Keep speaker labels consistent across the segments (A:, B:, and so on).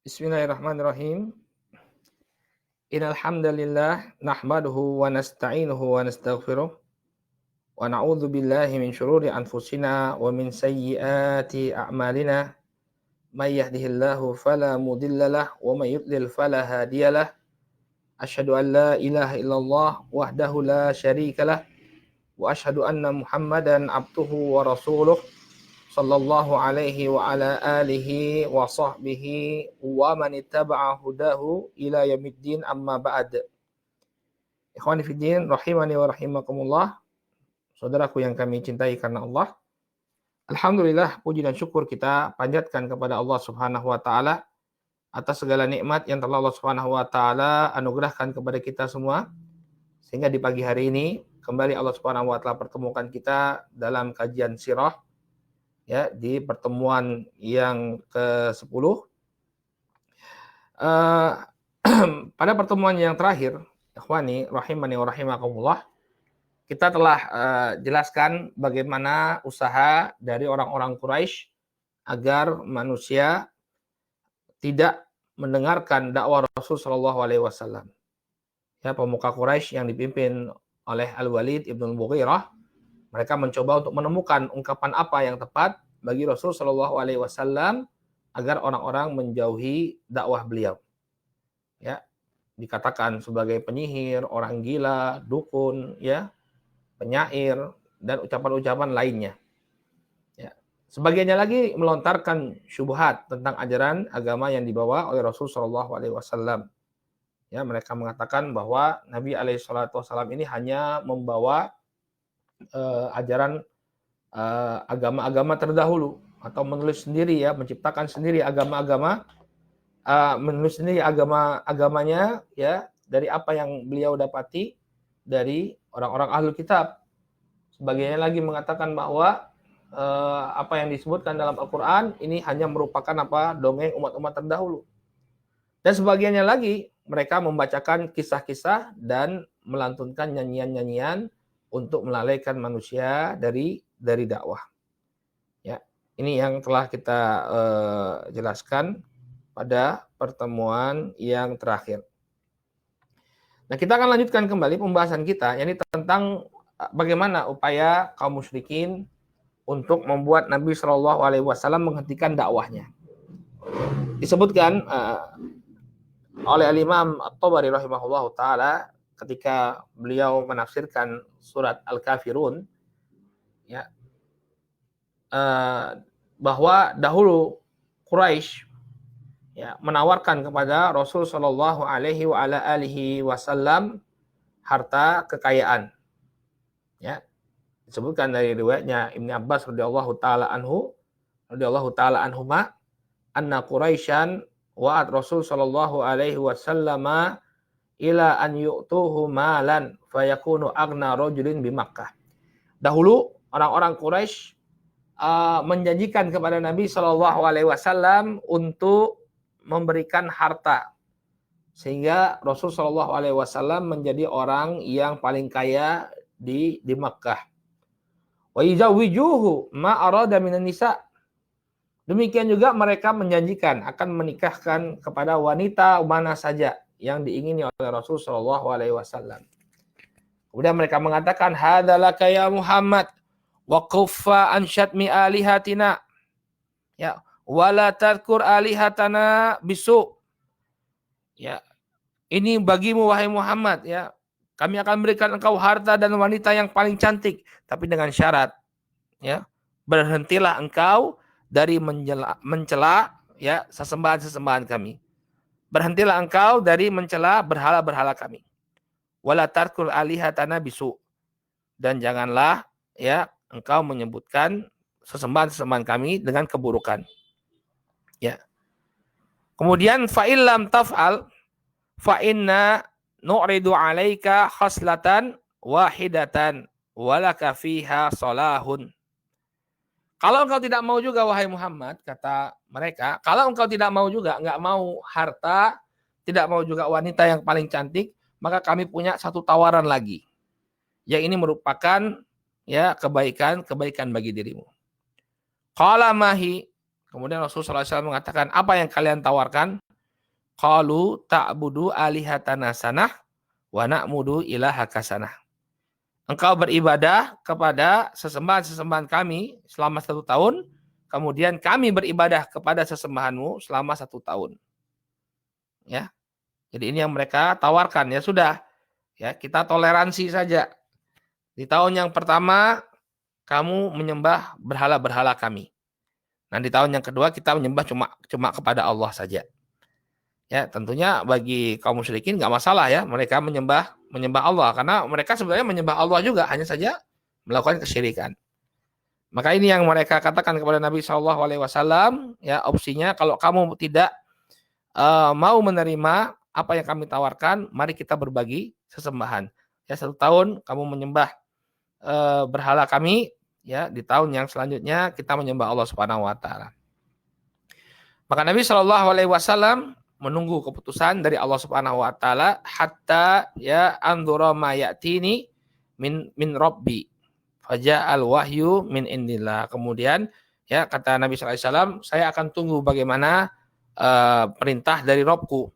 A: Bismillahirrahmanirrahim. Innal hamdalillah nahmaduhu wa nasta'inuhu wa nastaghfiruh wa na'udzu billahi min syururi anfusina wa min sayyiati a'malina. May yahdihillahu fala mudhillalah wa may yudlil fala hadiyalah. Asyhadu an la ilaha illallah wahdahu la syarikalah wa asyhadu anna Muhammadan abduhu wa rasuluh sallallahu alaihi wa ala alihi wa sahbihi wa man ittaba'a hudahu ila yaumiddin, amma ba'd. Ikhwani fiddin rahimani wa rahimakumullah. Saudaraku yang kami cintai karena Allah, alhamdulillah, puji dan syukur kita panjatkan kepada Allah Subhanahu wa taala atas segala nikmat yang telah Allah Subhanahu wa taala anugerahkan kepada kita semua, sehingga di pagi hari ini kembali Allah Subhanahu wa taala pertemukan kita dalam kajian sirah, ya, di pertemuan yang ke-10. Pada pertemuan yang terakhir, ikhwani rahimani wa rahimakumullah, kita telah jelaskan bagaimana usaha dari orang-orang Quraisy agar manusia tidak mendengarkan dakwah Rasul sallallahu alaihi wasallam. Ya, pemuka Quraisy yang dipimpin oleh Al-Walid ibn Mughirah, mereka mencoba untuk menemukan ungkapan apa yang tepat bagi Rasul Shallallahu Alaihi Wasallam agar orang-orang menjauhi dakwah beliau. Ya, dikatakan sebagai penyihir, orang gila, dukun, ya, penyair, dan ucapan-ucapan lainnya. Ya. Sebagiannya lagi melontarkan syubhat tentang ajaran agama yang dibawa oleh Rasul Shallallahu Alaihi Wasallam. Ya, mereka mengatakan bahwa Nabi Alaihi Wasallam ini hanya membawa ajaran agama-agama terdahulu, atau menulis sendiri, ya, menciptakan sendiri agama-agama, menulis sendiri agama-agamanya, ya, dari apa yang beliau dapati dari orang-orang ahlul kitab. Sebagiannya lagi mengatakan bahwa apa yang disebutkan dalam Al-Quran ini hanya merupakan dongeng umat-umat terdahulu. Dan sebagiannya lagi mereka membacakan kisah-kisah dan melantunkan nyanyian-nyanyian untuk melalaikan manusia dari dakwah. Ya, ini yang telah kita jelaskan pada pertemuan yang terakhir. Nah, kita akan lanjutkan kembali pembahasan kita, yakni tentang bagaimana upaya kaum musyrikin untuk membuat Nabi Shallallahu Alaihi Wasallam menghentikan dakwahnya. Disebutkan oleh Al-Imam At-Tabari rahimahullahu taala ketika beliau menafsirkan surat Al-Kafirun, ya, bahwa dahulu Quraisy, ya, menawarkan kepada Rasul Shallallahu Alaihi Wasallam harta kekayaan. Ya, disebutkan dari riwayatnya Ibnu Abbas radhiyallahu taala anhuma, anna Quraisyan wa'at Rasul Shallallahu Alaihi Wasallam ila an yu'tuhu malan fayakunu agna rajulin bi Makkah. Dahulu orang-orang Quraisy menjanjikan kepada Nabi Shallallahu Alaihi Wasallam untuk memberikan harta, sehingga Rasul Shallallahu Alaihi Wasallam menjadi orang yang paling kaya di Makkah. Wa yuzawwijuhu ma arada minan nisa. Demikian juga mereka menjanjikan akan menikahkan kepada wanita mana saja yang diingini oleh Rasul Shallallahu Alaihi Wasallam. Kemudian mereka mengatakan, hadalaka ya Muhammad, wa kuffa an syatmi alihatina, ya, wala tadkur alihatana bisu. Ya, ini bagimu wahai Muhammad, ya, kami akan berikan engkau harta dan wanita yang paling cantik, tapi dengan syarat, ya, berhentilah engkau dari mencela, ya, sesembahan-sesembahan kami. Berhentilah engkau dari mencela berhala-berhala kami. Wala tarkul alihatana bisu. Dan janganlah, ya, engkau menyebutkan sesembahan-sesembahan kami dengan keburukan. Ya. Kemudian fa illam taf'al fa inna nu'ridu 'alaika khaslatan wahidatan walaka fiha salahun. Kalau engkau tidak mau juga wahai Muhammad, kata mereka, kalau engkau tidak mau juga, enggak mau harta, tidak mau juga wanita yang paling cantik, maka kami punya satu tawaran lagi. Yang ini merupakan, ya, kebaikan bagi dirimu. Qala mahi. Kemudian Rasulullah SAW mengatakan, apa yang kalian tawarkan? qalu ta'budu alihatana sanah wa na'mudu ilahaka sanah. Engkau beribadah kepada sesembahan-sesembahan kami selama 1 tahun, kemudian kami beribadah kepada sesembahanmu selama 1 tahun. Ya, jadi ini yang mereka tawarkan. Ya sudah, ya kita toleransi saja. Di tahun yang pertama kamu menyembah berhala-berhala kami. Nah di tahun yang kedua kita menyembah cuma kepada Allah saja. Ya tentunya bagi kaum musyrikin nggak masalah ya mereka menyembah Allah karena mereka sebenarnya menyembah Allah juga, hanya saja melakukan kesyirikan. Maka ini yang mereka katakan kepada Nabi SAW, ya opsinya kalau kamu tidak mau menerima apa yang kami tawarkan, mari kita berbagi sesembahan. Ya 1 tahun kamu menyembah berhala kami, ya di tahun yang selanjutnya kita menyembah Allah Subhanahu Wa Taala. Maka Nabi SAW menunggu keputusan dari Allah Subhanahu Wa Taala hatta ya andura ma ya'tini min Rabbi faja'al wahyu min indillah. Kemudian ya kata Nabi SAW, saya akan tunggu bagaimana perintah dari Robku.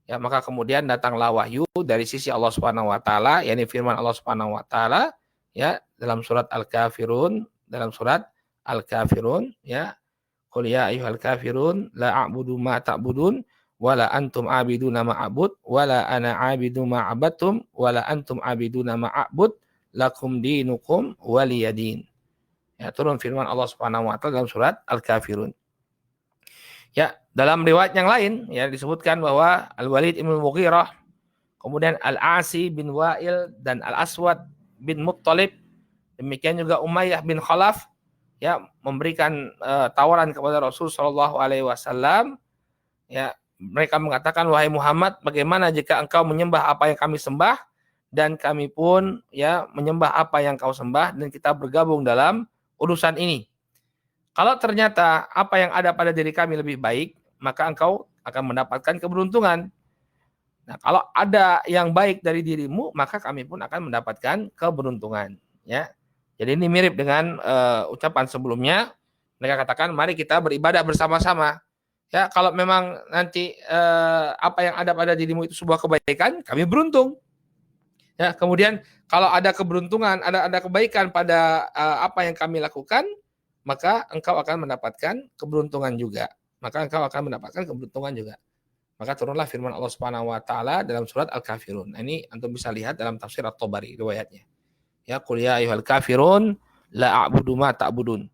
A: Ya maka kemudian datanglah wahyu dari sisi Allah Subhanahu Wa Taala, yakni firman Allah Subhanahu Wa Taala ya dalam surat Al-Kafirun, ya qul ya ayyuhal kafirun la a'budu ma ta'budun wala antum abiduna ma'abud wala ana abidu ma'abattum wala antum abiduna ma'abud lakum dinukum waliyadin. Ya, turun firman Allah Subhanahu wa taala dalam surat Al-Kafirun. Ya, dalam riwayat yang lain ya disebutkan bahwa Al-Walid bin Mughirah, kemudian Al-Asi bin Wa'il dan Al-Aswad bin Muttalib, demikian juga Umayyah bin Khalaf ya memberikan tawaran kepada Rasul sallallahu alaihi wasallam. Ya, mereka mengatakan, wahai Muhammad, bagaimana jika engkau menyembah apa yang kami sembah dan kami pun ya menyembah apa yang kau sembah dan kita bergabung dalam urusan ini. Kalau ternyata apa yang ada pada diri kami lebih baik, maka engkau akan mendapatkan keberuntungan. Nah, kalau ada yang baik dari dirimu, maka kami pun akan mendapatkan keberuntungan. Ya, jadi ini mirip dengan ucapan sebelumnya. Mereka katakan, mari kita beribadah bersama-sama. Ya, kalau memang nanti apa yang ada pada dirimu itu sebuah kebaikan, kami beruntung. Ya, kemudian kalau ada keberuntungan, ada kebaikan pada apa yang kami lakukan, maka engkau akan mendapatkan keberuntungan juga. Maka turunlah firman Allah Subhanahu wa taala dalam surat Al-Kafirun. Nah, ini antum bisa lihat dalam tafsir At-Tabari riwayatnya. Ya, qul ya ayyuhal kafirun la a'budu ma ta'budun.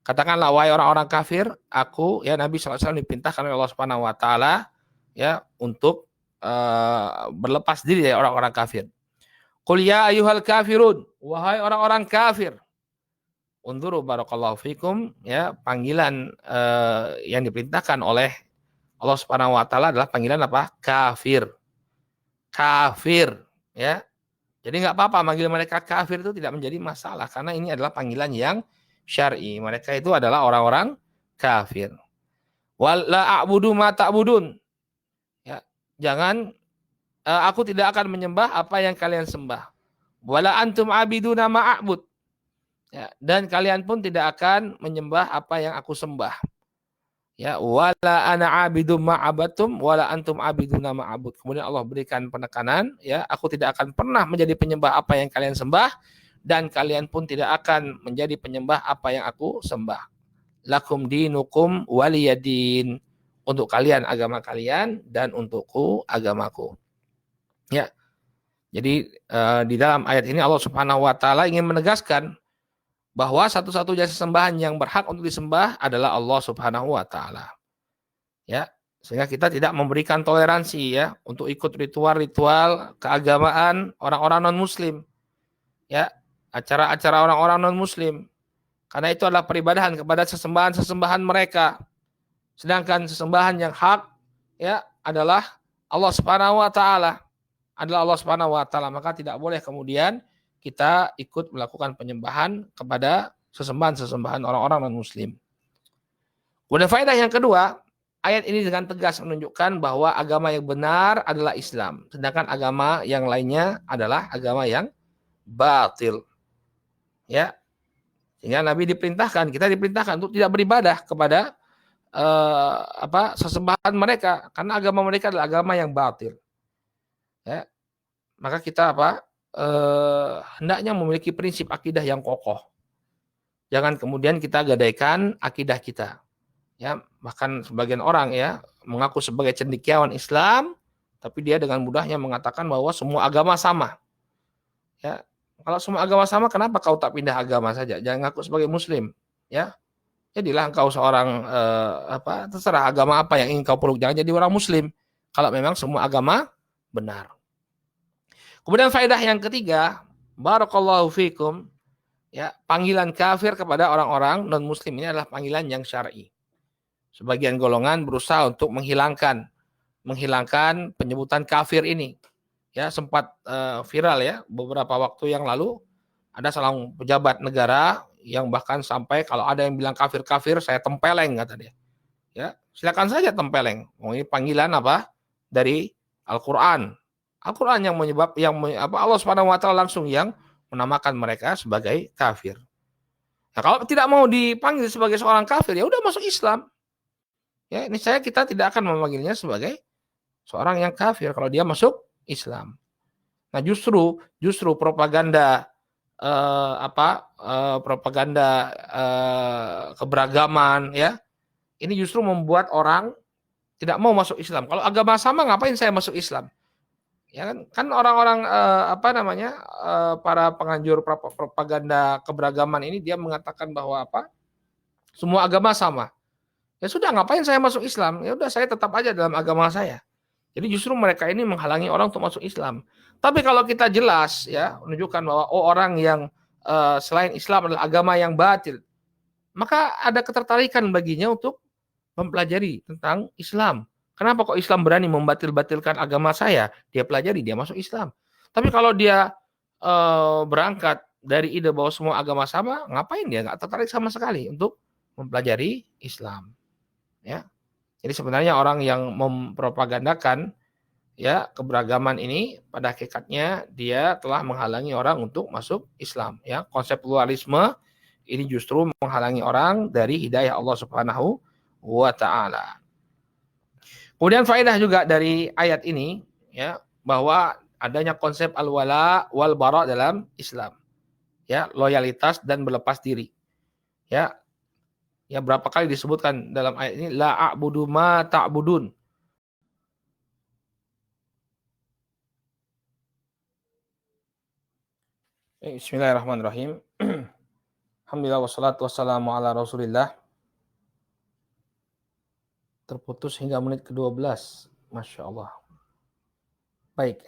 A: Katakanlah wahai orang-orang kafir, aku ya Nabi SAW diperintahkan oleh Allah Subhanahu wa taala ya untuk berlepas diri dari orang-orang kafir. Qul ya ayyuhal kafirun, wahai orang-orang kafir. Unzuru barakallahu fikum, ya panggilan yang diperintahkan oleh Allah Subhanahu wa taala adalah panggilan apa? Kafir. Kafir, ya. Jadi enggak apa-apa manggil mereka kafir itu tidak menjadi masalah karena ini adalah panggilan yang syar'i. Mereka itu adalah orang-orang kafir. Wala a'budu ma ta'budun. Ya, jangan aku tidak akan menyembah apa yang kalian sembah. Wala antum abiduna ma a'bud. Ya, dan kalian pun tidak akan menyembah apa yang aku sembah. Ya, wala ana abidum ma abatum wala antum abiduna ma abud. Kemudian Allah berikan penekanan, ya, aku tidak akan pernah menjadi penyembah apa yang kalian sembah dan kalian pun tidak akan menjadi penyembah apa yang aku sembah. Lakum dinukum waliyadin. Untuk kalian agama kalian dan untukku agamaku. Ya. Jadi di dalam ayat ini Allah Subhanahu wa taala ingin menegaskan bahwa satu-satunya sesembahan yang berhak untuk disembah adalah Allah Subhanahu wa taala. Ya, sehingga kita tidak memberikan toleransi ya untuk ikut ritual-ritual keagamaan orang-orang non-muslim. Ya, acara-acara orang-orang non-muslim. Karena itu adalah peribadahan kepada sesembahan-sesembahan mereka. Sedangkan sesembahan yang hak ya adalah Allah Subhanahu wa taala. Maka tidak boleh kemudian kita ikut melakukan penyembahan kepada sesembahan-sesembahan orang-orang non-muslim. Kemudian faedah yang kedua, ayat ini dengan tegas menunjukkan bahwa agama yang benar adalah Islam, sedangkan agama yang lainnya adalah agama yang batil. Ya, sehingga Nabi diperintahkan, kita diperintahkan untuk tidak beribadah kepada sesembahan mereka, karena agama mereka adalah agama yang batil. Ya, maka kita hendaknya memiliki prinsip akidah yang kokoh. Jangan kemudian kita gadaikan akidah kita. Ya, bahkan sebagian orang ya mengaku sebagai cendekiawan Islam, tapi dia dengan mudahnya mengatakan bahwa semua agama sama. Ya, kalau semua agama sama, kenapa kau tak pindah agama saja? Jangan ngaku sebagai Muslim. Ya, jadilah engkau seorang terserah agama apa yang ingin kau peluk, jangan jadi orang Muslim kalau memang semua agama benar. Kemudian faedah yang ketiga, barakallahu fikum, ya, panggilan kafir kepada orang-orang non Muslim ini adalah panggilan yang syar'i. Sebagian golongan berusaha untuk menghilangkan penyebutan kafir ini. Ya, sempat viral ya beberapa waktu yang lalu, ada seorang pejabat negara yang bahkan sampai kalau ada yang bilang kafir-kafir, saya tempeleng, kata dia. Ya, silakan saja tempeleng. Ini panggilan dari Al-Qur'an. Al-Qur'an yang Allah Subhanahu wa taala langsung yang menamakan mereka sebagai kafir. Nah, kalau tidak mau dipanggil sebagai seorang kafir, ya udah masuk Islam. Ya, ini kita tidak akan memanggilnya sebagai seorang yang kafir kalau dia masuk Islam. Nah, justru propaganda keberagaman ya, ini justru membuat orang tidak mau masuk Islam. Kalau agama sama, ngapain saya masuk Islam? Ya kan orang-orang para penganjur propaganda keberagaman ini, dia mengatakan bahwa semua agama sama. Ya sudah, ngapain saya masuk Islam? Ya udah, saya tetap aja dalam agama saya. Jadi justru mereka ini menghalangi orang untuk masuk Islam. Tapi kalau kita jelas ya menunjukkan bahwa orang yang selain Islam adalah agama yang batil, maka ada ketertarikan baginya untuk mempelajari tentang Islam. Kenapa kok Islam berani membatil-batilkan agama saya? Dia pelajari, dia masuk Islam. Tapi kalau dia berangkat dari ide bahwa semua agama sama, ngapain dia nggak tertarik sama sekali untuk mempelajari Islam? Ya, jadi sebenarnya orang yang mempropagandakan ya keberagaman ini, pada hakikatnya dia telah menghalangi orang untuk masuk Islam. Ya, konsep pluralisme ini justru menghalangi orang dari hidayah Allah Subhanahu wa taala. Kemudian faedah juga dari ayat ini ya, bahwa adanya konsep al-wala wal bara dalam Islam. Ya, loyalitas dan berlepas diri. Ya, berapa kali disebutkan dalam ayat ini, la a'budu ma ta'budun. Bismillahirrahmanirrahim. Alhamdulillah wassalatu wassalamu ala Rasulillah. Terputus hingga menit ke-12. Masya Allah. Baik.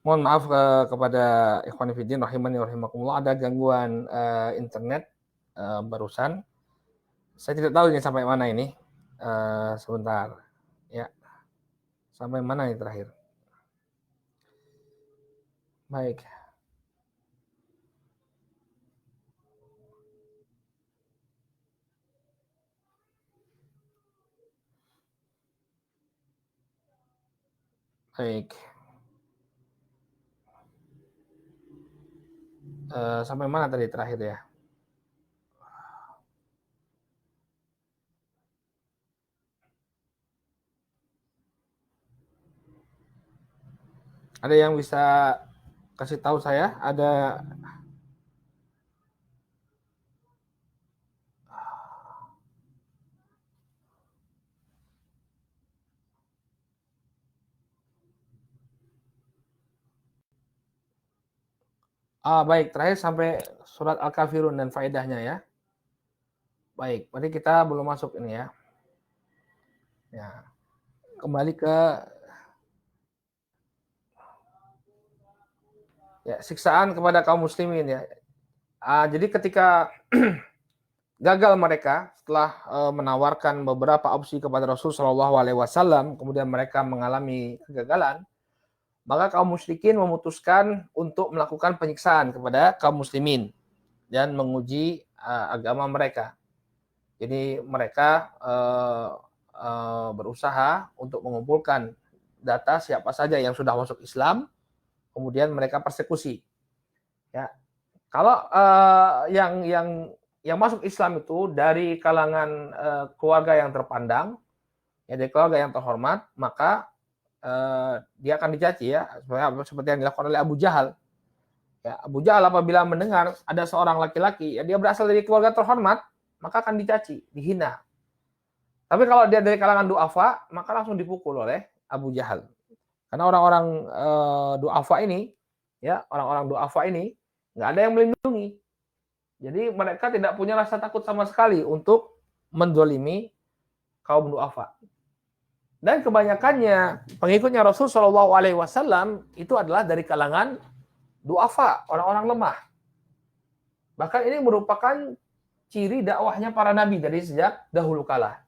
A: Mohon maaf kepada ikhwan fillah rahimani wa rahimakumullah, ada gangguan internet barusan. Saya tidak tahu ini sampai mana ini. Sebentar. Ya. Sampai mana ini terakhir? Baik. Baik. Sampai mana tadi terakhir ya? Ada yang bisa kasih tahu saya? Ada baik, terakhir sampai surat Al-Kafirun dan faedahnya ya. Baik, berarti kita belum masuk ini ya. Ya. Kembali ke ya, siksaan kepada kaum muslimin ya. Jadi ketika gagal mereka setelah menawarkan beberapa opsi kepada Rasul Shallallahu Alaihi Wasallam, kemudian mereka mengalami kegagalan, maka kaum musyrikin memutuskan untuk melakukan penyiksaan kepada kaum muslimin dan menguji agama mereka. Jadi mereka berusaha untuk mengumpulkan data siapa saja yang sudah masuk Islam, kemudian mereka persekusi. Ya, kalau yang yang masuk Islam itu dari kalangan keluarga yang terpandang, ya dari keluarga yang terhormat, maka dia akan dicaci ya, seperti yang dilakukan oleh Abu Jahal. Ya, Abu Jahal apabila mendengar ada seorang laki-laki, ya dia berasal dari keluarga terhormat, maka akan dicaci, dihina. Tapi kalau dia dari kalangan du'afa, maka langsung dipukul oleh Abu Jahal. Karena orang-orang du'afa ini, ya orang-orang du'afa ini nggak ada yang melindungi. Jadi mereka tidak punya rasa takut sama sekali untuk mendolimi kaum du'afa. Dan kebanyakannya pengikutnya Rasul Shallallahu Alaihi Wasallam itu adalah dari kalangan du'afa, orang-orang lemah. Bahkan ini merupakan ciri dakwahnya para nabi dari sejak dahulu kala.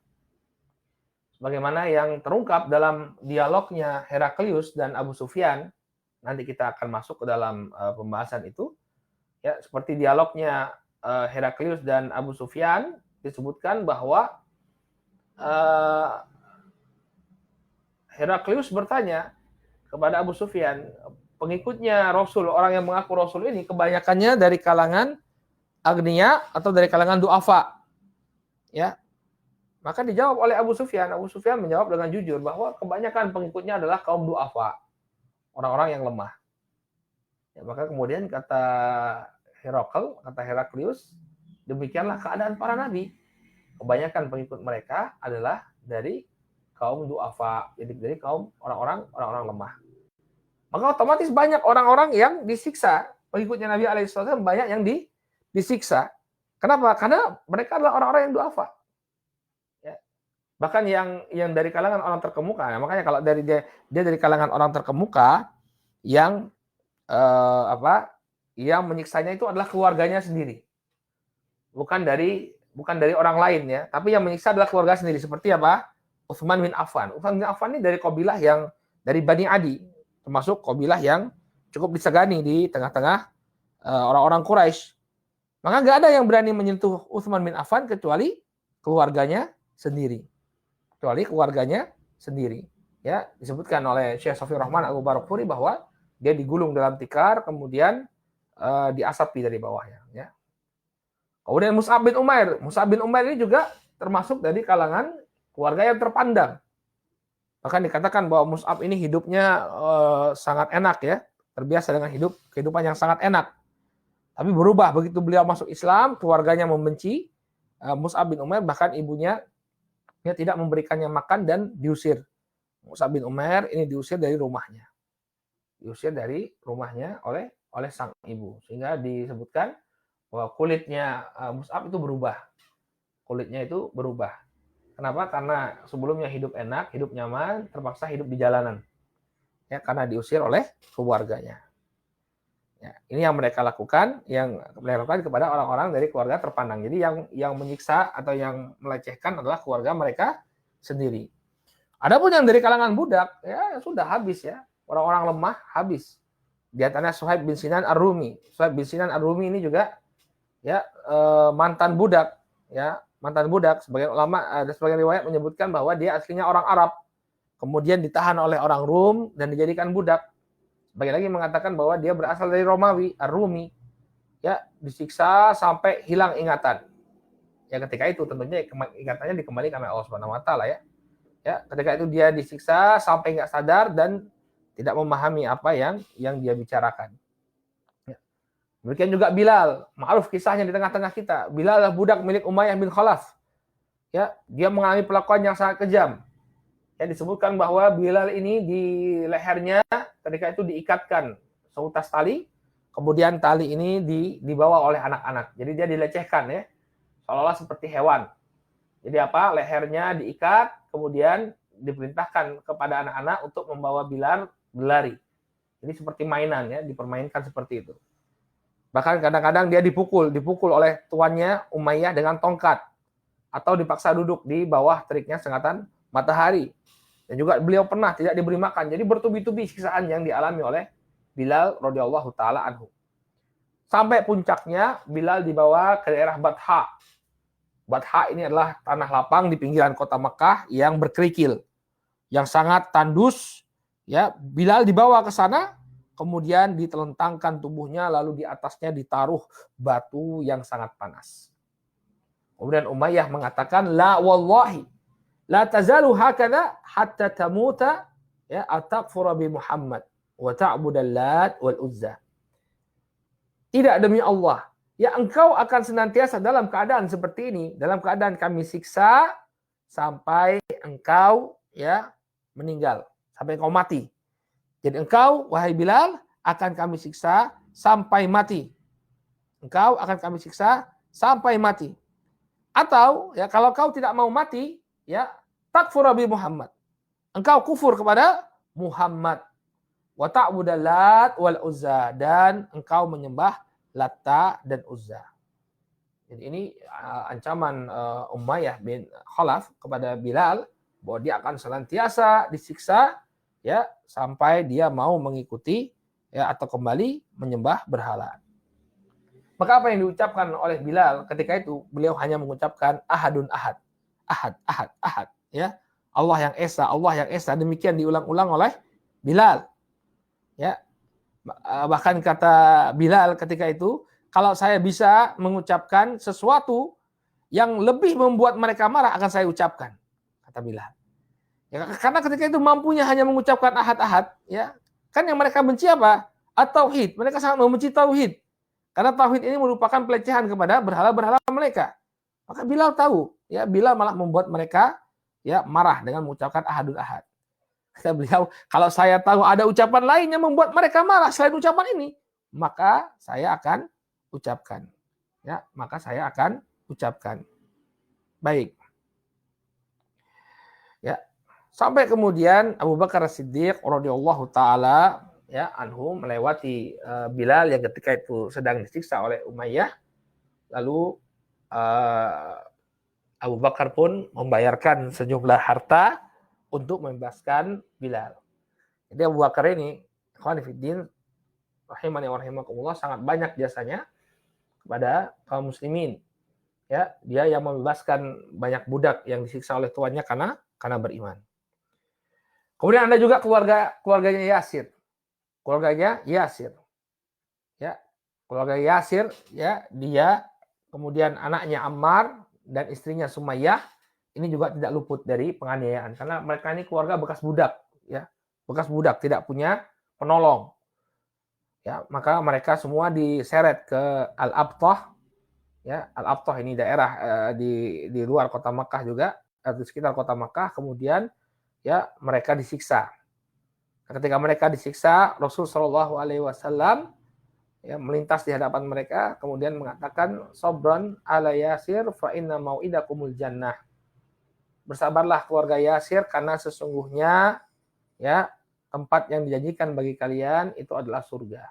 A: Bagaimana yang terungkap dalam dialognya Heraklius dan Abu Sufyan, nanti kita akan masuk ke dalam pembahasan itu. Ya, seperti dialognya Heraklius dan Abu Sufyan, disebutkan bahwa Heraklius bertanya kepada Abu Sufyan, pengikutnya Rasul, orang yang mengaku Rasul ini kebanyakannya dari kalangan agniya atau dari kalangan du'afa. Ya. Maka dijawab oleh Abu Sufyan. Abu Sufyan menjawab dengan jujur bahwa kebanyakan pengikutnya adalah kaum du'afa, orang-orang yang lemah. Ya, maka kemudian kata Heraklius, demikianlah keadaan para nabi. Kebanyakan pengikut mereka adalah dari kaum du'afa, jadi dari kaum orang-orang lemah. Maka otomatis banyak orang-orang yang disiksa. Pengikutnya Nabi Alaihissalam banyak yang disiksa. Kenapa? Karena mereka adalah orang-orang yang du'afa. Ya. Bahkan yang dari kalangan orang terkemuka. Ya, makanya kalau dari dia dari kalangan orang terkemuka yang yang menyiksanya itu adalah keluarganya sendiri. Bukan dari orang lain ya, tapi yang menyiksa adalah keluarga sendiri. Seperti apa? Utsman bin Affan. Utsman bin Affan ini dari kabilah yang dari Bani Adi, termasuk kabilah yang cukup disegani di tengah-tengah orang-orang Quraisy. Maka nggak ada yang berani menyentuh Utsman bin Affan kecuali keluarganya sendiri. Ya, disebutkan oleh Syekh Safi Rahman Al-Barakfuri bahwa dia digulung dalam tikar, kemudian diasapi dari bawahnya. Ya. Kemudian Mus'ab bin Umair. Mus'ab bin Umair ini juga termasuk dari kalangan keluarga yang terpandang. Bahkan dikatakan bahwa Mus'ab ini hidupnya sangat enak ya, terbiasa dengan kehidupan yang sangat enak. Tapi berubah begitu beliau masuk Islam, keluarganya membenci Mus'ab bin Umair, bahkan ibunya tidak memberikannya makan dan diusir. Mus'ab bin Umair ini diusir dari rumahnya. Oleh sang ibu. Sehingga disebutkan bahwa kulitnya Mus'ab itu berubah. Kenapa? Karena sebelumnya hidup enak, hidup nyaman, terpaksa hidup di jalanan. Ya, karena diusir oleh keluarganya. Ya, ini yang mereka lakukan kepada orang-orang dari keluarga terpandang. Jadi yang menyiksa atau yang melecehkan adalah keluarga mereka sendiri. Adapun yang dari kalangan budak, ya sudah habis ya. Orang-orang lemah habis. Di antaranya Suhaib bin Sinan Ar-Rumi. Suhaib bin Sinan Ar-Rumi ini juga ya mantan budak. Sebagian ulama ada sebagian riwayat menyebutkan bahwa dia aslinya orang Arab, kemudian ditahan oleh orang Rum dan dijadikan budak. Sebagian lagi mengatakan bahwa dia berasal dari Romawi, Ar-Rumi, ya disiksa sampai hilang ingatan. Ya ketika itu tentunya ingatannya dikembalikan oleh Allah Subhanahu Wa Taala ya. Ya ketika itu dia disiksa sampai nggak sadar dan tidak memahami apa yang dia bicarakan. Demikian juga Bilal, ma'ruf kisahnya di tengah-tengah kita. Bilal adalah budak milik Umayyah bin Khalaf. Ya, dia mengalami perlakuan yang sangat kejam. Ya, disebutkan bahwa Bilal ini di lehernya ketika itu diikatkan seutas tali, kemudian tali ini dibawa oleh anak-anak. Jadi dia dilecehkan ya, seolah-olah seperti hewan. Jadi apa? Lehernya diikat, kemudian diperintahkan kepada anak-anak untuk membawa Bilal berlari. Jadi seperti mainan ya, dipermainkan seperti itu. Bahkan kadang-kadang dia dipukul oleh tuannya Umayyah dengan tongkat atau dipaksa duduk di bawah teriknya sengatan matahari. Dan juga beliau pernah tidak diberi makan. Jadi bertubi-tubi siksaan yang dialami oleh Bilal radhiyallahu taala anhu. Sampai puncaknya Bilal dibawa ke daerah Batha. Batha ini adalah tanah lapang di pinggiran kota Mekah yang berkerikil, yang sangat tandus. Ya, Bilal dibawa ke sana. Kemudian ditelentangkan tubuhnya, lalu di atasnya ditaruh batu yang sangat panas. Kemudian Umayyah mengatakan, la wallahi, la tazalu hakadha hatta tamuta ya atakfura bi Muhammad wa ta'budal Lat wal Uzza. Tidak, demi Allah, ya engkau akan senantiasa dalam keadaan seperti ini, dalam keadaan kami siksa sampai engkau ya meninggal, sampai engkau mati. Jadi engkau, wahai Bilal, akan kami siksa sampai mati. Engkau akan kami siksa sampai mati. Atau ya kalau kau tidak mau mati, ya takfur bi Muhammad. Engkau kufur kepada Muhammad. Wa ta'budal Lat wal Uzza, dan engkau menyembah Latta dan Uzza. Jadi ini ancaman Umayyah bin Khalaf kepada Bilal bahwa dia akan senantiasa disiksa ya sampai dia mau mengikuti ya atau kembali menyembah berhala. Maka apa yang diucapkan oleh Bilal ketika itu, beliau hanya mengucapkan ahadun ahad. Ahad, ahad, ahad. Ya. Allah yang esa, Allah yang esa. Demikian diulang-ulang oleh Bilal. Ya. Bahkan kata Bilal ketika itu, kalau saya bisa mengucapkan sesuatu yang lebih membuat mereka marah akan saya ucapkan. Kata Bilal. Ya, karena ketika itu mampunya hanya mengucapkan ahad-ahad. Ya. Kan yang mereka benci apa? At-tauhid. Mereka sangat membenci tauhid. Karena tauhid ini merupakan pelecehan kepada berhala-berhala mereka. Maka Bilal tahu, ya Bilal malah membuat mereka ya marah dengan mengucapkan ahadul ahad. Kata beliau, kalau saya tahu ada ucapan lain yang membuat mereka marah selain ucapan ini, maka saya akan ucapkan. Ya, maka saya akan ucapkan. Baik. Ya. Sampai kemudian Abu Bakar As-Siddiq radhiyallahu taala ya anhu melewati Bilal yang ketika itu sedang disiksa oleh Umayyah, lalu Abu Bakar pun membayarkan sejumlah harta untuk membebaskan Bilal. Jadi Abu Bakar ini, ikhwan fillah, rahimani wa rahimakumullah, sangat banyak jasanya kepada kaum muslimin. Ya, dia yang membebaskan banyak budak yang disiksa oleh tuannya karena beriman. Kemudian ada juga keluarganya Yasir. Keluarganya Yasir. Ya, keluarga Yasir ya, dia kemudian anaknya Ammar dan istrinya Sumayyah ini juga tidak luput dari penganiayaan karena mereka ini keluarga bekas budak ya. Bekas budak tidak punya penolong. Ya, maka mereka semua diseret ke Al-Abtah. Ya, Al-Abtah ini daerah di luar kota Makkah juga, di sekitar kota Makkah, kemudian ya mereka disiksa. Ketika mereka disiksa, Rasul Shallallahu Alaihi Wasallam ya, melintas di hadapan mereka, kemudian mengatakan, "Sobran ala Yasir, fa inna mau'idakumul jannah." Bersabarlah keluarga Yasir, karena sesungguhnya ya tempat yang dijanjikan bagi kalian itu adalah surga.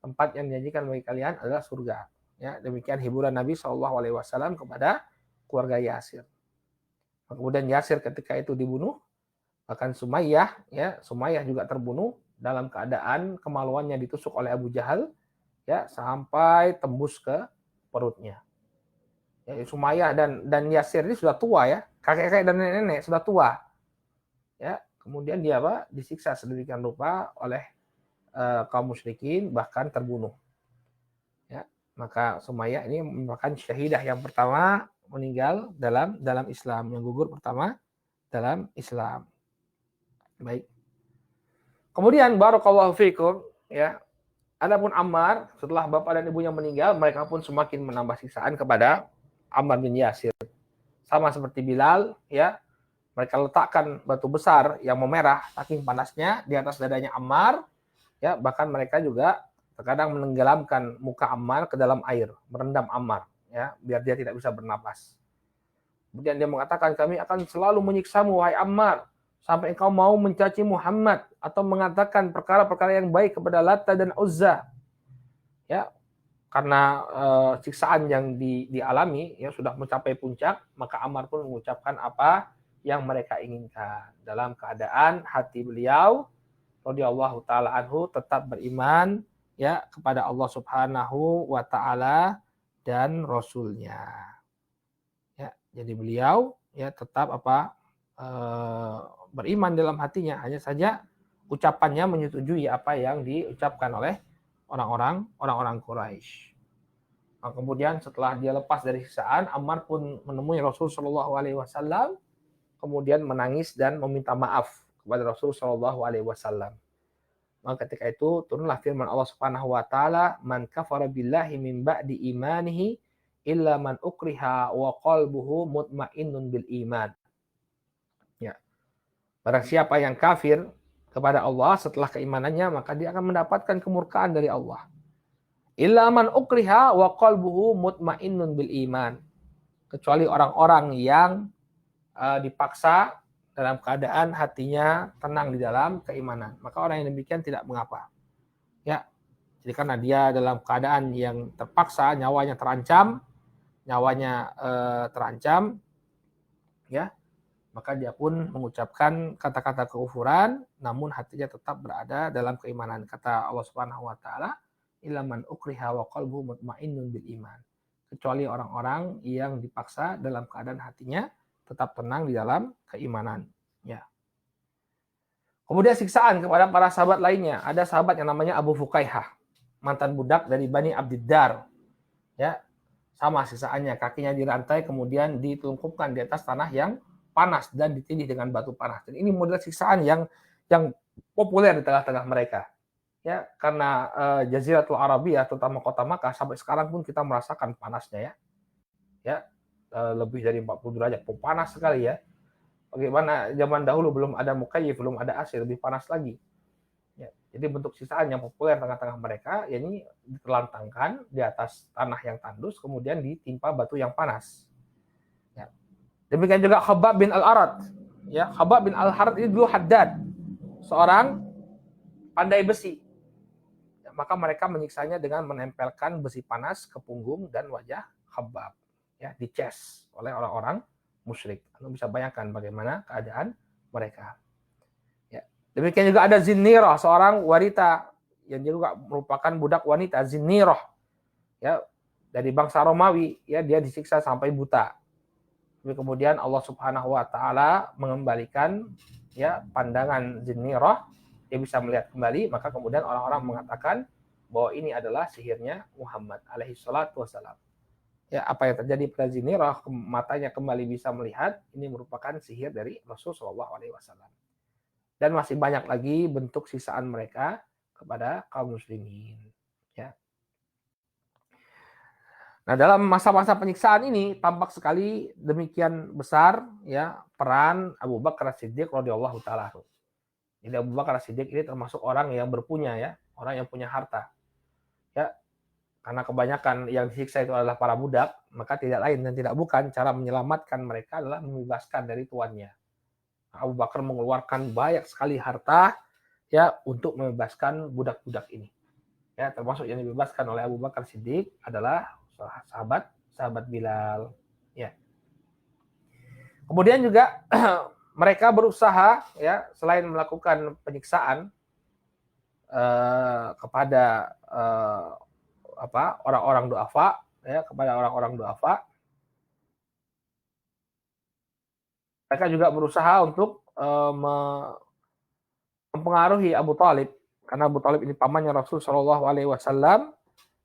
A: Tempat yang dijanjikan bagi kalian adalah surga. Ya, demikian hiburan Nabi Shallallahu Alaihi Wasallam kepada keluarga Yasir. Kemudian Yasir ketika itu dibunuh. Bahkan Sumayyah juga terbunuh dalam keadaan kemaluannya ditusuk oleh Abu Jahal ya sampai tembus ke perutnya. Ya, Sumayyah dan Yasir ini sudah tua ya, kakek-kakek dan nenek-nenek sudah tua. Ya, kemudian dia disiksa sedemikian rupa oleh kaum musyrikin, bahkan terbunuh. Ya, maka Sumayyah ini merupakan syahidah yang pertama meninggal dalam Islam, yang gugur pertama dalam Islam. Baik. Kemudian barakallahu fikum ya. Adapun Ammar, setelah bapak dan ibunya meninggal, mereka pun semakin menambah siksaan kepada Ammar bin Yasir. Sama seperti Bilal ya. Mereka letakkan batu besar yang memerah saking panasnya di atas dadanya Ammar ya, bahkan mereka juga terkadang menenggelamkan muka Ammar ke dalam air, merendam Ammar ya, biar dia tidak bisa bernapas. Kemudian dia mengatakan, "Kami akan selalu menyiksamu wahai Ammar sampai engkau mau mencaci Muhammad atau mengatakan perkara-perkara yang baik kepada Latta dan Uzza." Ya, karena siksaan yang dialami ya sudah mencapai puncak, maka Ammar pun mengucapkan apa yang mereka inginkan. Dalam keadaan hati beliau radhiyallahu taala anhu tetap beriman ya kepada Allah Subhanahu wa taala dan Rasulnya. Ya, jadi beliau ya tetap beriman dalam hatinya, hanya saja ucapannya menyetujui apa yang diucapkan oleh orang-orang Quraisy. Kemudian setelah dia lepas dari siksaan, Ammar pun menemui Rasul Shallallahu Alaihi Wasallam, kemudian menangis dan meminta maaf kepada Rasul Shallallahu Alaihi Wasallam. Maka ketika itu turunlah firman Allah Subhanahu Wa Taala, "Man kafara billahi min ba'di imanihi illa man ukriha wa qalbuhu mutmainnun bil iman." Ya. Barang siapa yang kafir kepada Allah setelah keimanannya, maka dia akan mendapatkan kemurkaan dari Allah. Illa man ukriha wa qalbuhu mutmainnun bil iman. Kecuali orang-orang yang dipaksa dalam keadaan hatinya tenang di dalam keimanan. Maka orang yang demikian tidak mengapa. Ya. Jadi karena dia dalam keadaan yang terpaksa, nyawanya terancam, ya, maka dia pun mengucapkan kata-kata kekufuran, namun hatinya tetap berada dalam keimanan. Kata Allah Subhanahu Wa Taala, illa man ukriha wa qalbuhu mutmainnun bil iman. Kecuali orang-orang yang dipaksa dalam keadaan hatinya tetap tenang di dalam keimanan. Ya. Kemudian siksaan kepada para sahabat lainnya. Ada sahabat yang namanya Abu Fukaihah, mantan budak dari Bani Abdiddar. Ya, sama siksaannya, kakinya dirantai kemudian ditelungkupkan di atas tanah yang panas dan ditindih dengan batu panas. Dan ini model siksaan yang populer di tengah-tengah mereka. Ya, karena Jaziratul Arabia, terutama kota Makkah, sampai sekarang pun kita merasakan panasnya ya. Ya, lebih dari 40 derajat, panas sekali ya. Bagaimana zaman dahulu belum ada mukayyif, belum ada AC, lebih panas lagi. Ya, jadi bentuk siksaan yang populer tengah-tengah mereka, ya ini ditelantangkan di atas tanah yang tandus, kemudian ditimpa batu yang panas. Ya. Demikian juga Khabbab bin Al-Arad. Ya, Khabbab bin Al-Arad ini dulu haddad, seorang pandai besi. Ya, maka mereka menyiksanya dengan menempelkan besi panas ke punggung dan wajah Khabbab. Ya, dicas oleh orang-orang musyrik. Anda bisa bayangkan bagaimana keadaan mereka. Ya. Demikian juga ada Zinnirah, seorang wanita yang juga merupakan budak wanita, Zinnirah. Ya, dari bangsa Romawi, ya dia disiksa sampai buta. Tapi kemudian Allah Subhanahu Wa Taala mengembalikan ya pandangan Zinnirah, dia bisa melihat kembali, maka kemudian orang-orang mengatakan bahwa ini adalah sihirnya Muhammad alaihi salatu wasalam. Ya, apa yang terjadi pada Zinnirah, matanya kembali bisa melihat, ini merupakan sihir dari Rasulullah SAW. Dan masih banyak lagi bentuk siksaan mereka kepada kaum muslimin. Ya. Nah, dalam masa-masa penyiksaan ini tampak sekali demikian besar ya peran Abu Bakar As-Siddiq radhiyallahu taala. Jadi Abu Bakar As-Siddiq ini termasuk orang yang berpunya ya, orang yang punya harta. Ya, karena kebanyakan yang disiksa itu adalah para budak, maka tidak lain dan tidak bukan cara menyelamatkan mereka adalah membebaskan dari tuannya. Abu Bakar mengeluarkan banyak sekali harta ya untuk membebaskan budak-budak ini. Ya, termasuk yang dibebaskan oleh Abu Bakar Siddiq adalah sahabat Bilal. Ya. Kemudian juga mereka berusaha ya selain melakukan penyiksaan kepada orang-orang du'afa ya, kepada orang-orang du'afa, mereka juga berusaha untuk mempengaruhi Abu Thalib, karena Abu Thalib ini pamannya Rasul Shallallahu Alaihi Wasallam.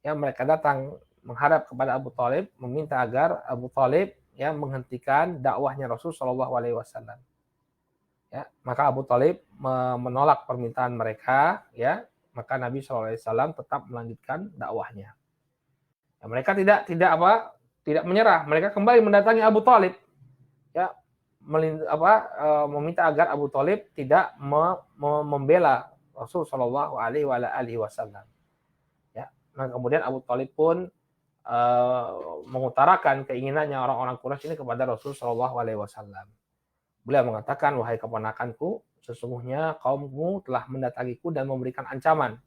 A: Ya, mereka datang menghadap kepada Abu Thalib, meminta agar Abu Thalib ya menghentikan dakwahnya Rasul Shallallahu Alaihi Wasallam. Ya, maka Abu Thalib menolak permintaan mereka, ya. Maka Nabi SAW tetap melanjutkan dakwahnya. Ya, mereka tidak menyerah. Mereka kembali mendatangi Abu Thalib, ya, meminta agar Abu Thalib tidak membela Rasul Shallallahu Alaihi Wasallam. Ya, nah kemudian Abu Thalib pun mengutarakan keinginannya orang-orang Quraisy ini kepada Rasul Shallallahu Alaihi Wasallam. Beliau mengatakan, wahai keponakanku, sesungguhnya kaummu telah mendatangiku dan memberikan ancaman.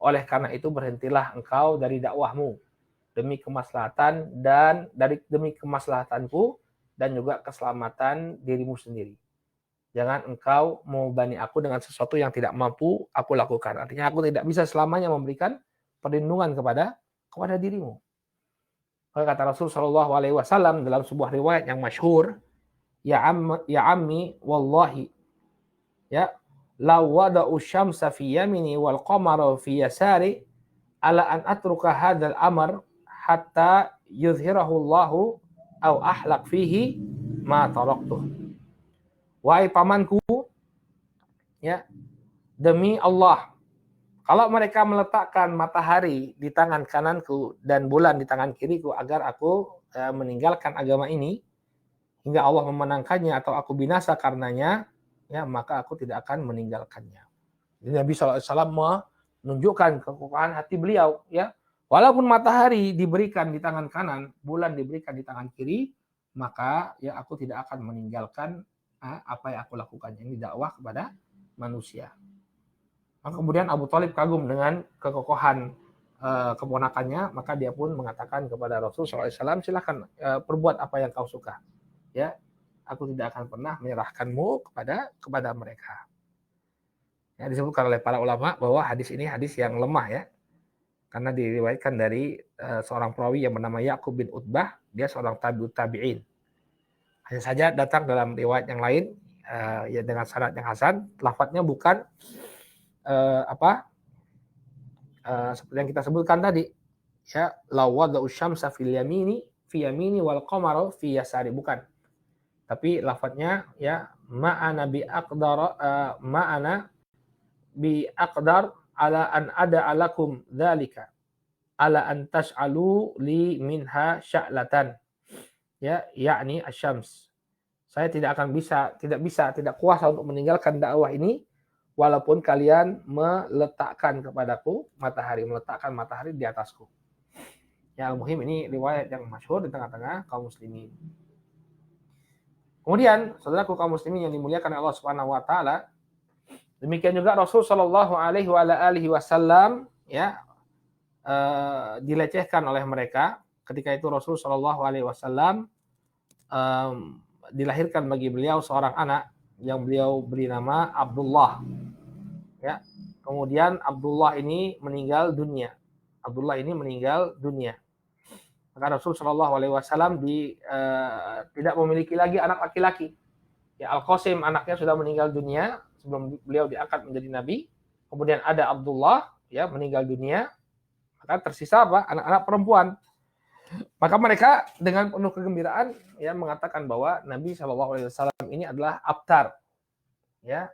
A: Oleh karena itu berhentilah engkau dari dakwahmu demi kemaslahatanku dan juga keselamatan dirimu sendiri. Jangan engkau membebani aku dengan sesuatu yang tidak mampu aku lakukan. Artinya aku tidak bisa selamanya memberikan perlindungan kepada dirimu. Kata Rasul Shallallahu Alaihi Wasallam dalam sebuah riwayat yang masyhur, ya ammi wallahi ya law wada'u syamsa fi yamini wal qamara fi yasari ala an atruka hadzal amr hatta yuzhirahullahu au ahlak fihi ma taraktuh. Wahai pamanku, ya, demi Allah, kalau mereka meletakkan matahari di tangan kananku dan bulan di tangan kiriku agar aku meninggalkan agama ini hingga Allah memenangkannya atau aku binasa karenanya, ya, maka aku tidak akan meninggalkannya. Jadi Nabi SAW menunjukkan kekokohan hati beliau, ya. Walaupun matahari diberikan di tangan kanan, bulan diberikan di tangan kiri, maka ya aku tidak akan meninggalkan apa yang aku lakukan. Ini dakwah kepada manusia. Maka kemudian Abu Thalib kagum dengan kekokohan keponakannya, maka dia pun mengatakan kepada Rasulullah SAW, silakan perbuat apa yang kau suka. Ya, aku tidak akan pernah menyerahkanmu kepada mereka. Ya, disebutkan oleh para ulama bahwa hadis ini hadis yang lemah, ya, karena diriwayatkan dari seorang perawi yang bernama Yaqub bin Utbah, dia seorang tabi'in. Hanya saja datang dalam riwayat yang lain ya dengan sanad yang hasan, lafadznya bukan seperti yang kita sebutkan tadi, ya, lawadhu syamsa fi yamini wal qamara fi yasari, bukan. Tapi lafadznya, ya, ma'ana bi aqdar ala an ada alakum dzalika ala an tas'alu li minha sya'latan, ya, yakni asyams. Saya tidak kuasa untuk meninggalkan dakwah ini walaupun kalian meletakkan matahari di atasku. Ya, al-muhim ini riwayat yang masyhur di tengah-tengah kaum muslimin. Kemudian, saudaraku kaum muslimin yang dimuliakan Allah Subhanahu wa taala, demikian juga Rasul sallallahu alaihi wasallam, ya, dilecehkan oleh mereka. Ketika itu Rasul sallallahu alaihi wasallam dilahirkan bagi beliau seorang anak yang beliau beri nama Abdullah. Ya. Kemudian Abdullah ini meninggal dunia. Maka Rasul sallallahu alaihi wasallam tidak memiliki lagi anak laki-laki. Ya, Al-Qasim anaknya sudah meninggal dunia sebelum beliau diangkat menjadi nabi. Kemudian ada Abdullah, ya, meninggal dunia. Maka tersisa apa? Anak-anak perempuan. Maka mereka dengan penuh kegembiraan, ya, mengatakan bahwa Nabi SAW ini adalah abtar. Ya,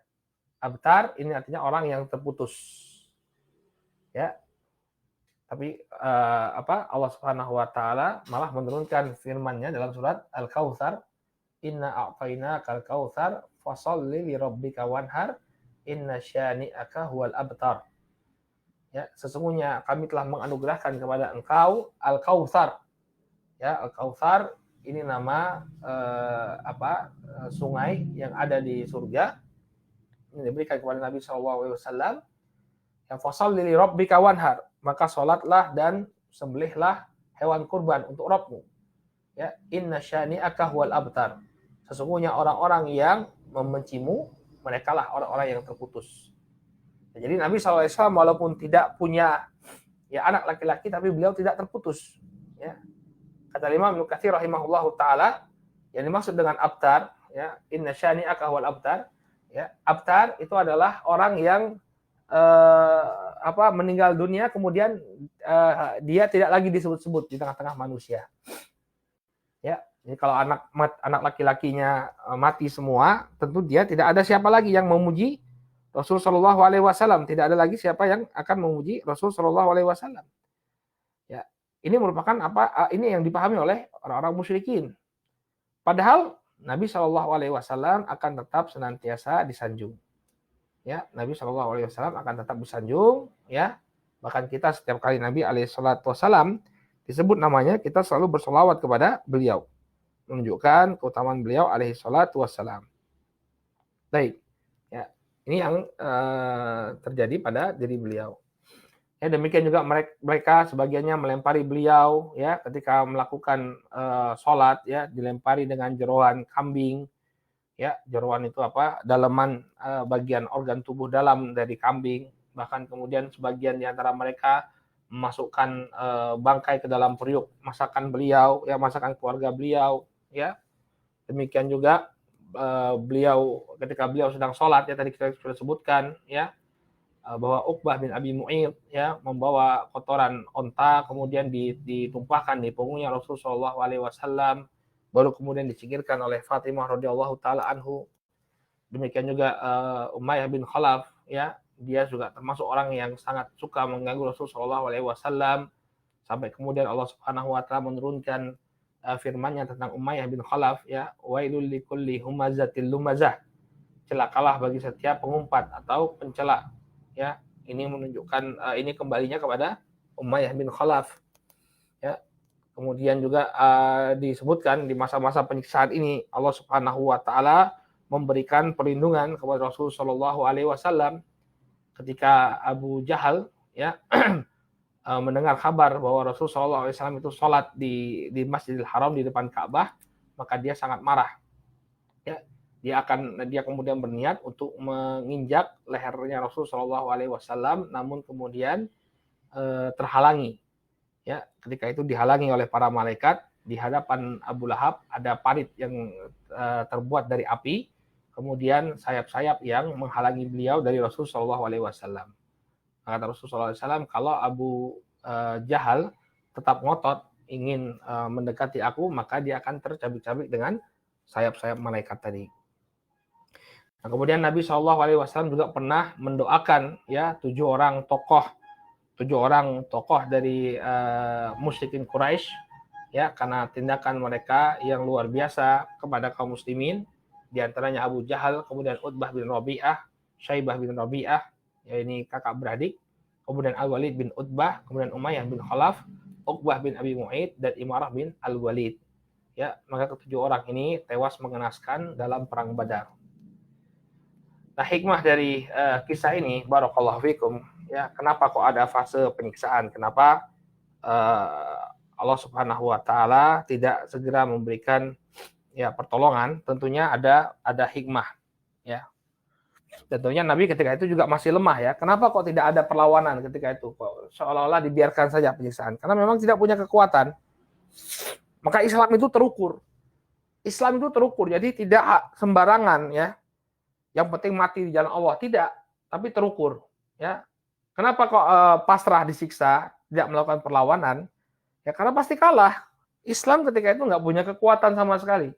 A: abtar ini artinya orang yang terputus. Ya. Tapi Allah Subhanahu wa taala malah menurunkan firman-Nya dalam surat Al-Kautsar, inna a'tainakal kautsar fasholli li rabbika wanhar inna syani'aka huwal abtar. Ya, sesungguhnya kami telah menganugerahkan kepada engkau Al-Kautsar. Ya, Al-Kautsar ini nama sungai yang ada di surga. Ini diberikan kepada Nabi SAW. Yang fasholli li rabbika wanhar, maka salatlah dan sembelihlah hewan kurban untuk Rabbmu. Ya, inna syani'aka huwal abtar. Sesungguhnya orang-orang yang membencimu, merekalah orang-orang yang terputus. Jadi Nabi SAW walaupun tidak punya, ya, anak laki-laki, tapi beliau tidak terputus. Ya. Kata Imam Ibnu Katsir rahimahullahu taala, yang dimaksud dengan abtar, ya, inna syani'aka huwal abtar, ya, abtar itu adalah orang yang meninggal dunia kemudian dia tidak lagi disebut-sebut di tengah-tengah manusia. Ya, jadi kalau anak laki-lakinya mati semua, tentu dia tidak ada siapa lagi yang memuji Rasul Shallallahu Alaihi Wasallam, tidak ada lagi siapa yang akan memuji Rasul Shallallahu Alaihi Wasallam. Ya, ini merupakan ini yang dipahami oleh orang-orang musyrikin. Padahal Nabi Shallallahu Alaihi Wasallam akan tetap senantiasa disanjung. Ya, Nabi Shallallahu Alaihi Wasallam akan tetap disanjung. Ya, bahkan kita setiap kali Nabi Alaihi Wasallam disebut namanya, kita selalu bersolawat kepada beliau, menunjukkan keutamaan beliau Alaihi Wasallam. Baik. Ini yang terjadi pada diri beliau. Ya, demikian juga mereka sebagiannya melempari beliau, ya, ketika melakukan sholat, ya, dilempari dengan jeroan kambing. Ya, jeroan itu daleman bagian organ tubuh dalam dari kambing. Bahkan kemudian sebagian di antara mereka memasukkan bangkai ke dalam periuk masakan beliau, ya, masakan keluarga beliau. Ya, demikian juga beliau ketika beliau sedang sholat, ya, tadi kita sudah sebutkan, ya, bahwa Uqbah bin Abi Mu'ayth ya membawa kotoran onta kemudian ditumpahkan di punggungnya Rasulullah SAW, baru kemudian disingkirkan oleh Fatimah radhiyallahu taala anhu. Demikian juga Umayyah bin Khalaf ya, dia juga termasuk orang yang sangat suka mengganggu Rasulullah SAW, sampai kemudian Allah Subhanahu wa taala menurunkan firman-Nya tentang Umayyah bin Khalaf ya, wailul likulli humazatil lumazah, celakalah bagi setiap pengumpat atau pencela ya. Ini menunjukkan ini kembalinya kepada Umayyah bin Khalaf ya. Kemudian juga disebutkan di masa-masa penyiksaan ini Allah Subhanahu wa taala memberikan perlindungan kepada Rasul Shallallahu alaihi wasallam ketika Abu Jahal ya mendengar kabar bahwa Rasul Shallallahu alaihi wasallam itu sholat di Masjidil Haram di depan Ka'bah, maka dia sangat marah. Ya, dia kemudian berniat untuk menginjak lehernya Rasul Shallallahu alaihi wasallam, namun kemudian terhalangi. Ya, ketika itu dihalangi oleh para malaikat. Di hadapan Abu Lahab ada parit yang terbuat dari api, kemudian sayap-sayap yang menghalangi beliau dari Rasul Shallallahu alaihi wasallam. Kata Rasul Shallallahu alaihi wasallam, kalau Abu Jahal tetap ngotot ingin mendekati aku, maka dia akan tercabik-cabik dengan sayap-sayap malaikat tadi. Nah, kemudian Nabi Shallallahu alaihi wasallam juga pernah mendoakan ya 7 orang tokoh dari musyrikin Quraisy ya, karena tindakan mereka yang luar biasa kepada kaum muslimin, di antaranya Abu Jahal, kemudian Utbah bin Rabi'ah, Syaibah bin Rabi'ah, ya ini kakak beradik, kemudian Al-Walid bin Utbah, kemudian Umayyah bin Khalaf, Uqbah bin Abi Mu'ayth, dan Imarah bin Al-Walid. Ya, maka ketujuh orang ini tewas mengenaskan dalam perang Badar. Nah, hikmah dari kisah ini, barakallahu fikum, ya, kenapa kok ada fase penyiksaan? Kenapa Allah Subhanahu wa taala tidak segera memberikan ya pertolongan? Tentunya ada hikmah ya. Tentunya Nabi ketika itu juga masih lemah ya. Kenapa kok tidak ada perlawanan ketika itu? Kok seolah-olah dibiarkan saja penyiksaan? Karena memang tidak punya kekuatan. Maka Islam itu terukur. Jadi tidak sembarangan ya. Yang penting mati di jalan Allah, tidak, tapi terukur ya. Kenapa kok pasrah disiksa, tidak melakukan perlawanan? Ya karena pasti kalah. Islam ketika itu nggak punya kekuatan sama sekali.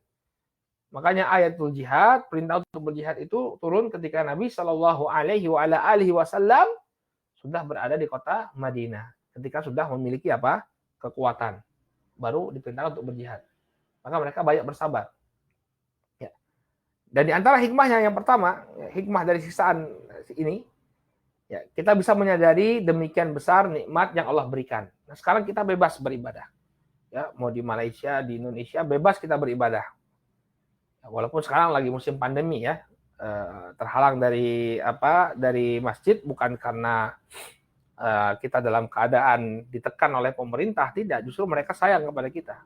A: Makanya ayatul jihad, perintah untuk berjihad itu turun ketika Nabi Shallallahu alaihi wasallam sudah berada di kota Madinah. Ketika sudah memiliki kekuatan, baru diperintahkan untuk berjihad. Maka mereka banyak bersabar. Ya. Dan di antara hikmahnya yang pertama, hikmah dari siksaan ini, ya, kita bisa menyadari demikian besar nikmat yang Allah berikan. Nah, sekarang kita bebas beribadah. Ya, mau di Malaysia, di Indonesia, bebas kita beribadah. Ya, walaupun sekarang lagi musim pandemi ya, terhalang dari masjid bukan karena kita dalam keadaan ditekan oleh pemerintah, tidak. Justru mereka sayang kepada kita.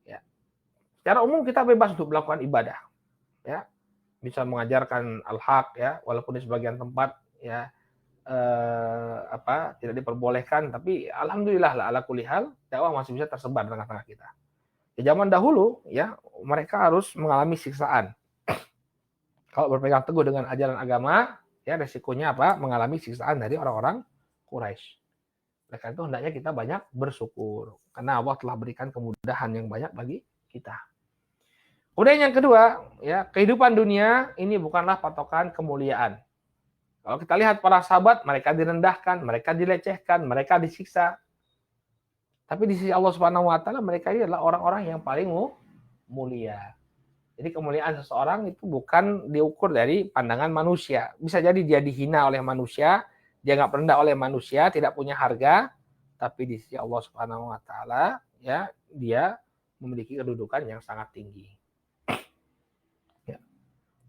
A: Ya. Secara umum kita bebas untuk melakukan ibadah. Ya, bisa mengajarkan al-haq ya, walaupun di sebagian tempat ya tidak diperbolehkan, tapi alhamdulillah lah ala kulli hal dakwah masih bisa tersebar di tengah-tengah kita. Di zaman dahulu ya mereka harus mengalami siksaan. Kalau berpegang teguh dengan ajaran agama ya resikonya mengalami siksaan dari orang-orang Quraisy. Oleh karena itu hendaknya kita banyak bersyukur karena Allah telah berikan kemudahan yang banyak bagi kita. Kemudian yang kedua, ya, kehidupan dunia ini bukanlah patokan kemuliaan. Kalau kita lihat para sahabat, mereka direndahkan, mereka dilecehkan, mereka disiksa. Tapi di sisi Allah Subhanahu wa taala mereka ini adalah orang-orang yang paling mulia. Jadi kemuliaan seseorang itu bukan diukur dari pandangan manusia. Bisa jadi dia dihina oleh manusia, dia nggak rendah oleh manusia, tidak punya harga, tapi di sisi Allah Subhanahu wa taala ya dia memiliki kedudukan yang sangat tinggi.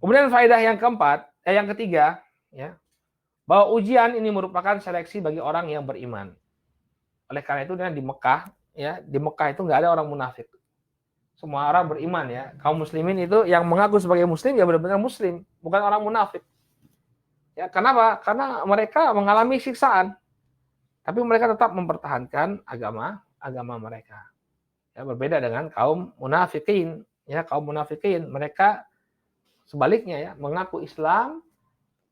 A: Kemudian faedah yang ketiga, ya, bahwa ujian ini merupakan seleksi bagi orang yang beriman. Oleh karena itu di Mekah itu nggak ada orang munafik. Semua orang beriman ya. Kaum muslimin itu yang mengaku sebagai muslim ya benar-benar muslim, bukan orang munafik. Ya, kenapa? Karena mereka mengalami siksaan, tapi mereka tetap mempertahankan agama mereka. Ya, berbeda dengan kaum munafikin. Ya, kaum munafikin mereka sebaliknya ya, mengaku Islam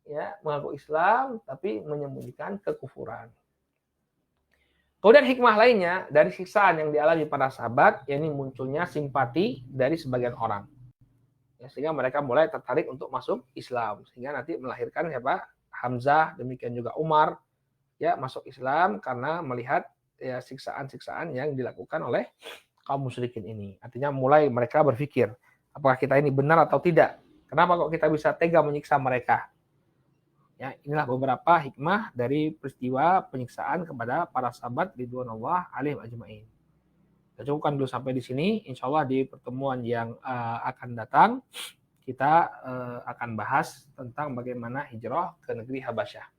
A: ya, mengaku Islam tapi menyembunyikan kekufuran. Kemudian hikmah lainnya dari siksaan yang dialami para sahabat, yakni munculnya simpati dari sebagian orang. Ya, sehingga mereka mulai tertarik untuk masuk Islam, sehingga nanti melahirkan siapa? Hamzah, demikian juga Umar, ya, masuk Islam karena melihat ya siksaan-siksaan yang dilakukan oleh kaum musyrikin ini. Artinya mulai mereka berpikir, apakah kita ini benar atau tidak? Kenapa kok kita bisa tega menyiksa mereka? Ya, inilah beberapa hikmah dari peristiwa penyiksaan kepada para sahabat ridwanullah alaihim ajmain. Kita cukupkan dulu sampai di sini. Insya Allah di pertemuan yang akan datang kita akan bahas tentang bagaimana hijrah ke negeri Habasyah.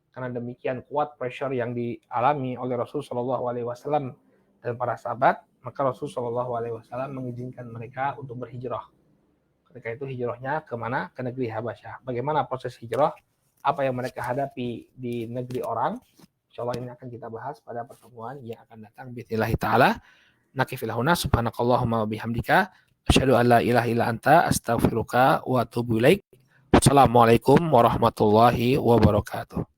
A: Karena demikian kuat pressure yang dialami oleh Rasulullah SAW dan para sahabat, maka Rasulullah SAW mengizinkan mereka untuk berhijrah. Ketika itu hijrahnya kemana? Ke negeri Habasyah. Bagaimana proses hijrah? Apa yang mereka hadapi di negeri orang? Insya Allah ini akan kita bahas pada pertemuan yang akan datang. Bismillahirrahmanirrahim ta'ala. Nakifilahuna subhanakallahumma wa bihamdika. Asyhadu an la ilaha illa anta astaghfiruka wa atubu ilaik. Wassalamualaikum warahmatullahi wabarakatuh.